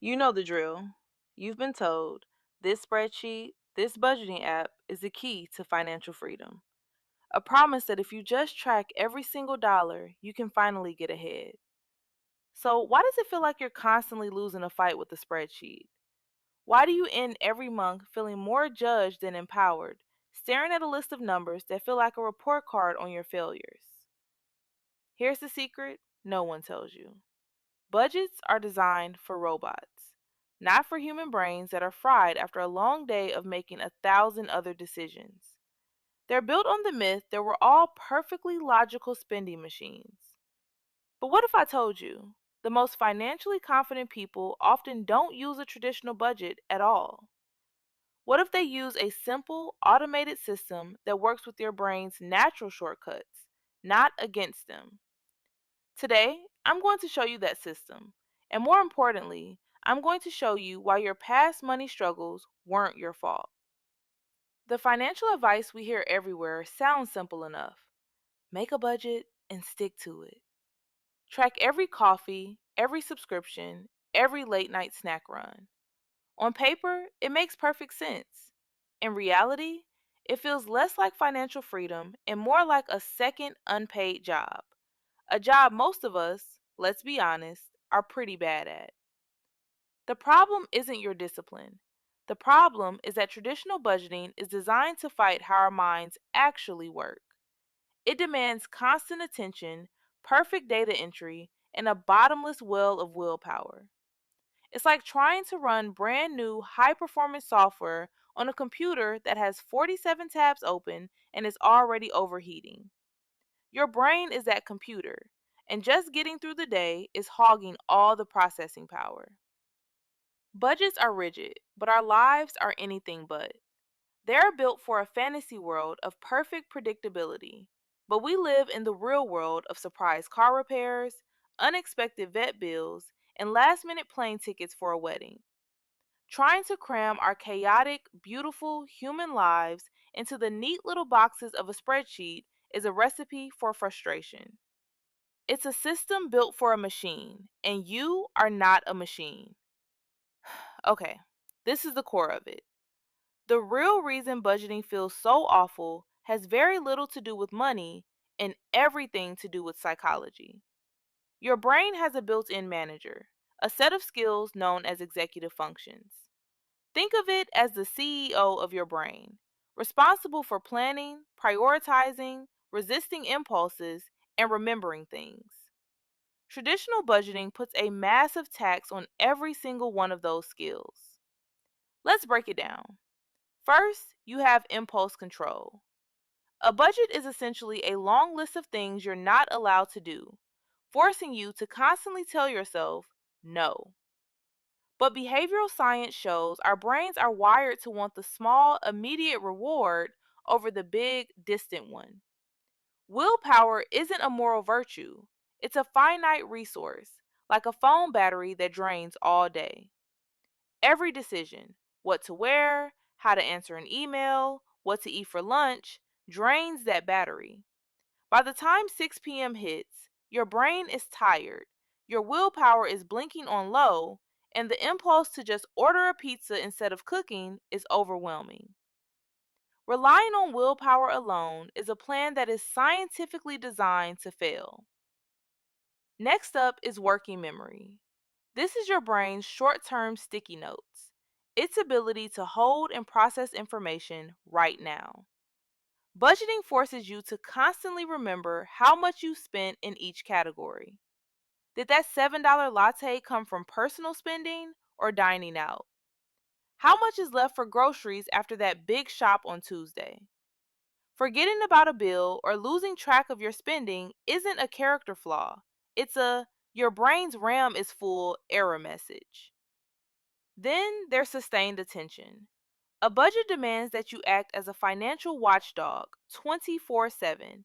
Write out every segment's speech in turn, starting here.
You know the drill. You've been told this spreadsheet, this budgeting app is the key to financial freedom. A promise that if you just track every single dollar, you can finally get ahead. So, why does it feel like you're constantly losing a fight with the spreadsheet? Why do you end every month feeling more judged than empowered, staring at a list of numbers that feel like a report card on your failures? Here's the secret no one tells you. Budgets are designed for robots, not for human brains that are fried after a long day of making 1,000 other decisions. They're built on the myth that we're all perfectly logical spending machines. But what if I told you the most financially confident people often don't use a traditional budget at all? What if they use a simple, automated system that works with your brain's natural shortcuts, not against them? Today, I'm going to show you that system. And more importantly, I'm going to show you why your past money struggles weren't your fault. The financial advice we hear everywhere sounds simple enough. Make a budget and stick to it. Track every coffee, every subscription, every late night snack run. On paper, it makes perfect sense. In reality, it feels less like financial freedom and more like a second unpaid job. A job most of us, let's be honest, are pretty bad at. The problem isn't your discipline. The problem is that traditional budgeting is designed to fight how our minds actually work. It demands constant attention, perfect data entry, and a bottomless well of willpower. It's like trying to run brand new high performance software on a computer that has 47 tabs open and is already overheating. Your brain is that computer, and just getting through the day is hogging all the processing power. Budgets are rigid, but our lives are anything but. They're built for a fantasy world of perfect predictability, but we live in the real world of surprise car repairs, unexpected vet bills, and last minute plane tickets for a wedding. Trying to cram our chaotic, beautiful human lives into the neat little boxes of a spreadsheet is a recipe for frustration. It's a system built for a machine, and you are not a machine. Okay, this is the core of it. The real reason budgeting feels so awful has very little to do with money and everything to do with psychology. Your brain has a built in manager, a set of skills known as executive functions. Think of it as the CEO of your brain, responsible for planning, prioritizing, resisting impulses, and remembering things. Traditional budgeting puts a massive tax on every single one of those skills. Let's break it down. First, you have impulse control. A budget is essentially a long list of things you're not allowed to do, forcing you to constantly tell yourself no. But behavioral science shows our brains are wired to want the small, immediate reward over the big, distant one. Willpower isn't a moral virtue, it's a finite resource, like a phone battery that drains all day. Every decision, what to wear, how to answer an email, what to eat for lunch, drains that battery. By the time 6 p.m. hits, your brain is tired, your willpower is blinking on low, and the impulse to just order a pizza instead of cooking is overwhelming. Relying on willpower alone is a plan that is scientifically designed to fail. Next up is working memory. This is your brain's short term sticky notes, its ability to hold and process information right now. Budgeting forces you to constantly remember how much you spent in each category. Did that $7 latte come from personal spending or dining out? How much is left for groceries after that big shop on Tuesday? Forgetting about a bill or losing track of your spending isn't a character flaw. It's a your brain's RAM is full error message. Then there's sustained attention. A budget demands that you act as a financial watchdog 24/7.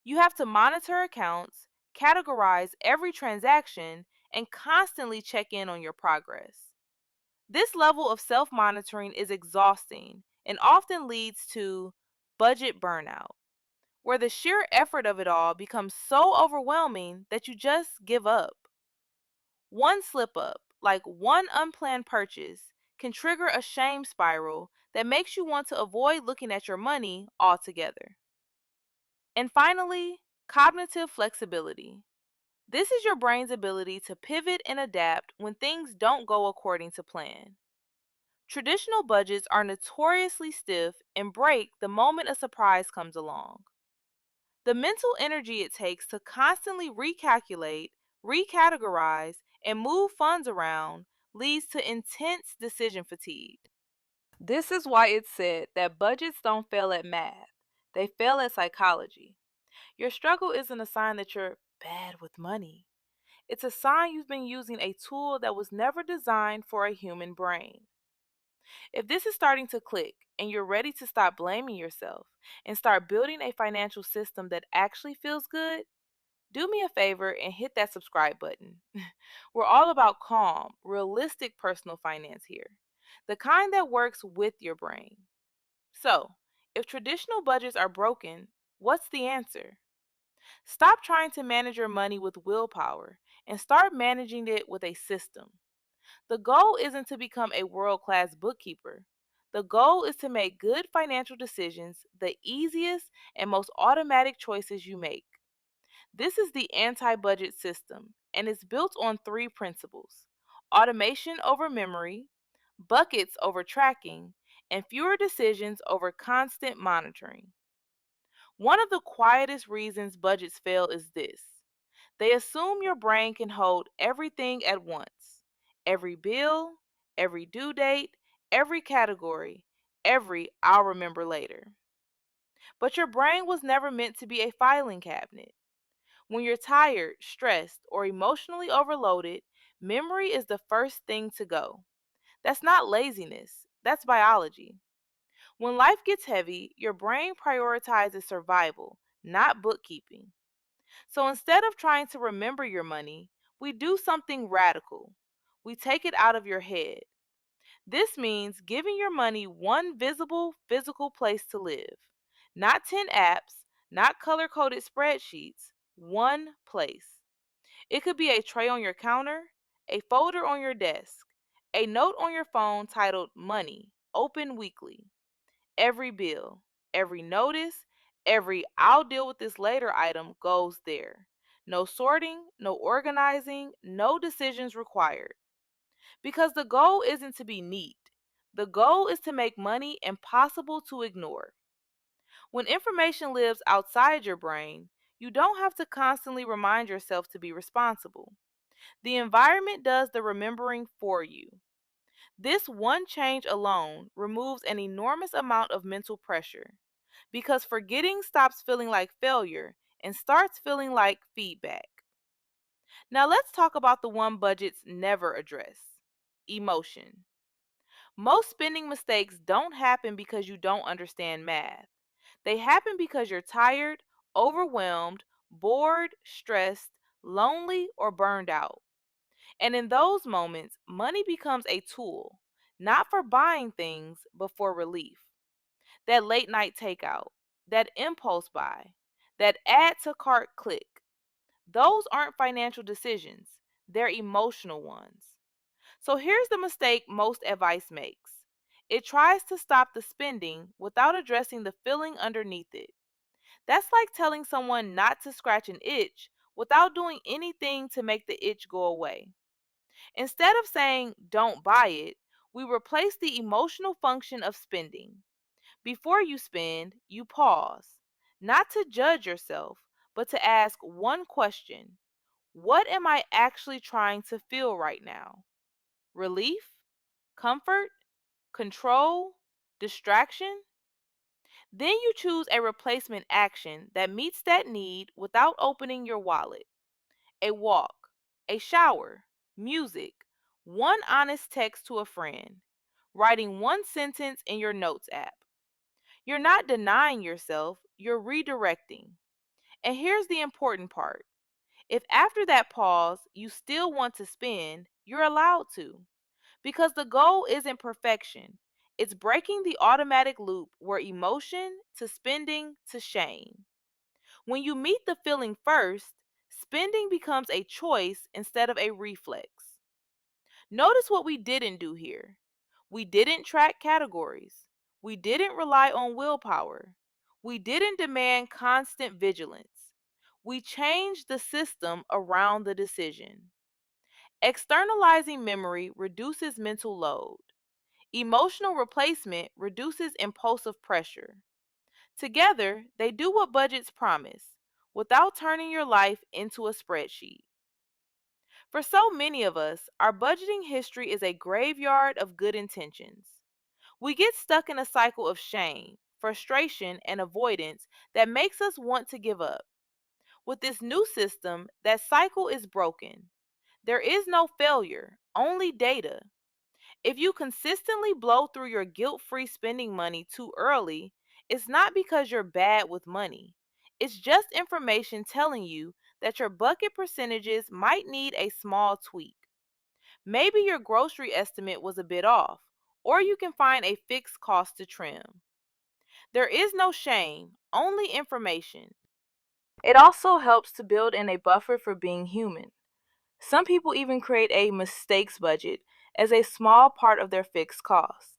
You have to monitor accounts, categorize every transaction, and constantly check in on your progress. This level of self monitoring is exhausting and often leads to budget burnout, where the sheer effort of it all becomes so overwhelming that you just give up. One slip up, like one unplanned purchase, can trigger a shame spiral that makes you want to avoid looking at your money altogether. And finally, cognitive flexibility. This is your brain's ability to pivot and adapt when things don't go according to plan. Traditional budgets are notoriously stiff and break the moment a surprise comes along. The mental energy it takes to constantly recalculate, recategorize, and move funds around leads to intense decision fatigue. This is why it's said that budgets don't fail at math, they fail at psychology. Your struggle isn't a sign that you're bad with money. It's a sign you've been using a tool that was never designed for a human brain. If this is starting to click and you're ready to stop blaming yourself and start building a financial system that actually feels good, do me a favor and hit that subscribe button. We're all about calm, realistic personal finance here, the kind that works with your brain. So, if traditional budgets are broken, what's the answer? Stop trying to manage your money with willpower and start managing it with a system. The goal isn't to become a world class bookkeeper. The goal is to make good financial decisions the easiest and most automatic choices you make. This is the anti budget system, and it's built on three principles: automation over memory, buckets over tracking, and fewer decisions over constant monitoring. One of the quietest reasons budgets fail is this: they assume your brain can hold everything at once, every bill, every due date, every category, every I'll remember later. But your brain was never meant to be a filing cabinet. When you're tired, stressed, or emotionally overloaded, memory is the first thing to go. That's not laziness, that's biology. When life gets heavy, your brain prioritizes survival, not bookkeeping. So instead of trying to remember your money, we do something radical. We take it out of your head. This means giving your money one visible physical place to live. Not 10 apps, not color coded spreadsheets, one place. It could be a tray on your counter, a folder on your desk, a note on your phone titled Money, open weekly. Every bill, every notice, every I'll deal with this later item goes there. No sorting, no organizing, no decisions required. Because the goal isn't to be neat. The goal is to make money impossible to ignore. When information lives outside your brain, you don't have to constantly remind yourself to be responsible. The environment does the remembering for you. This one change alone removes an enormous amount of mental pressure because forgetting stops feeling like failure and starts feeling like feedback. Now, let's talk about the one budgets never address: emotion. Most spending mistakes don't happen because you don't understand math. They happen because you're tired, overwhelmed, bored, stressed, lonely, or burned out. And in those moments, money becomes a tool, not for buying things, but for relief. That late night takeout, that impulse buy, that add to cart click, those aren't financial decisions, they're emotional ones. So here's the mistake most advice makes: it tries to stop the spending without addressing the feeling underneath it. That's like telling someone not to scratch an itch without doing anything to make the itch go away. Instead of saying don't buy it, we replace the emotional function of spending. Before you spend, you pause, not to judge yourself, but to ask one question: what am I actually trying to feel right now? Relief? Comfort? Control? Distraction? Then you choose a replacement action that meets that need without opening your wallet: a walk, a shower, music, one honest text to a friend, writing one sentence in your notes app. You're not denying yourself, you're redirecting. And here's the important part: if after that pause you still want to spend, you're allowed to. Because the goal isn't perfection, it's breaking the automatic loop where emotion to spending to shame. When you meet the feeling first, spending becomes a choice instead of a reflex. Notice what we didn't do here. We didn't track categories. We didn't rely on willpower. We didn't demand constant vigilance. We changed the system around the decision. Externalizing memory reduces mental load. Emotional replacement reduces impulsive pressure. Together, they do what budgets promise without turning your life into a spreadsheet. For so many of us, our budgeting history is a graveyard of good intentions. We get stuck in a cycle of shame, frustration, and avoidance that makes us want to give up. With this new system, that cycle is broken. There is no failure, only data. If you consistently blow through your guilt free spending money too early, it's not because you're bad with money. It's just information telling you that your bucket percentages might need a small tweak. Maybe your grocery estimate was a bit off, or you can find a fixed cost to trim. There is no shame, only information. It also helps to build in a buffer for being human. Some people even create a mistakes budget as a small part of their fixed cost.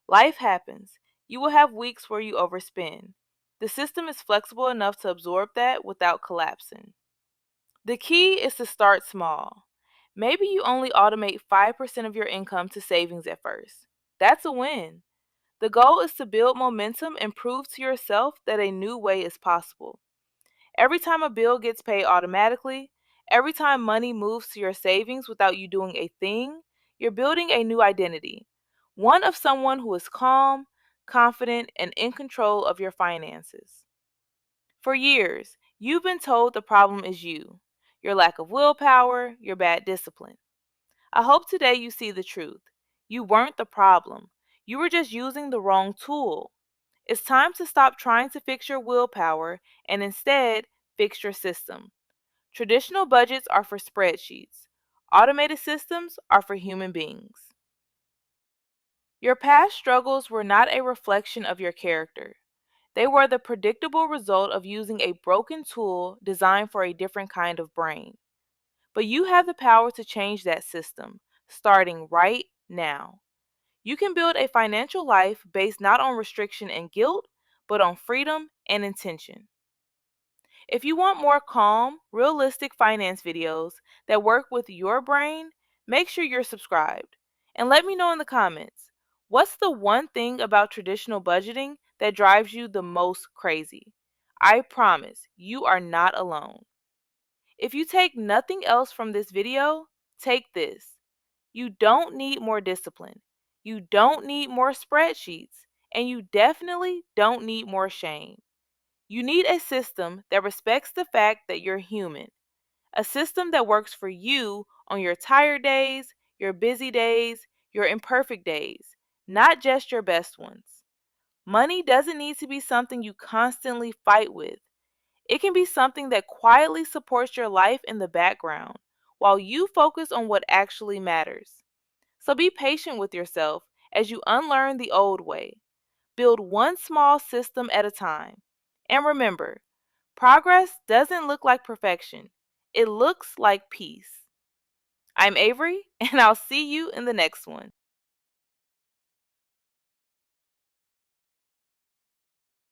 Life happens. You will have weeks where you overspend. The system is flexible enough to absorb that without collapsing. The key is to start small. Maybe you only automate 5% of your income to savings at first. That's a win. The goal is to build momentum and prove to yourself that a new way is possible. Every time a bill gets paid automatically, every time money moves to your savings without you doing a thing, you're building a new identity. One of someone who is calm, confident, and in control of your finances. For years, you've been told the problem is you, your lack of willpower, your bad discipline. I hope today you see the truth. You weren't the problem. You were just using the wrong tool. It's time to stop trying to fix your willpower and instead fix your system. Traditional budgets are for spreadsheets. Automated systems are for human beings. Your past struggles were not a reflection of your character. They were the predictable result of using a broken tool designed for a different kind of brain. But you have the power to change that system, starting right now. You can build a financial life based not on restriction and guilt, but on freedom and intention. If you want more calm, realistic finance videos that work with your brain, make sure you're subscribed. And let me know in the comments, what's the one thing about traditional budgeting that drives you the most crazy? I promise you are not alone. If you take nothing else from this video, take this. You don't need more discipline. You don't need more spreadsheets. And you definitely don't need more shame. You need a system that respects the fact that you're human. A system that works for you on your tired days, your busy days, your imperfect days, not just your best ones. Money doesn't need to be something you constantly fight with. It can be something that quietly supports your life in the background while you focus on what actually matters. So be patient with yourself as you unlearn the old way. Build one small system at a time. And remember, progress doesn't look like perfection, it looks like peace. I'm Avery, and I'll see you in the next one.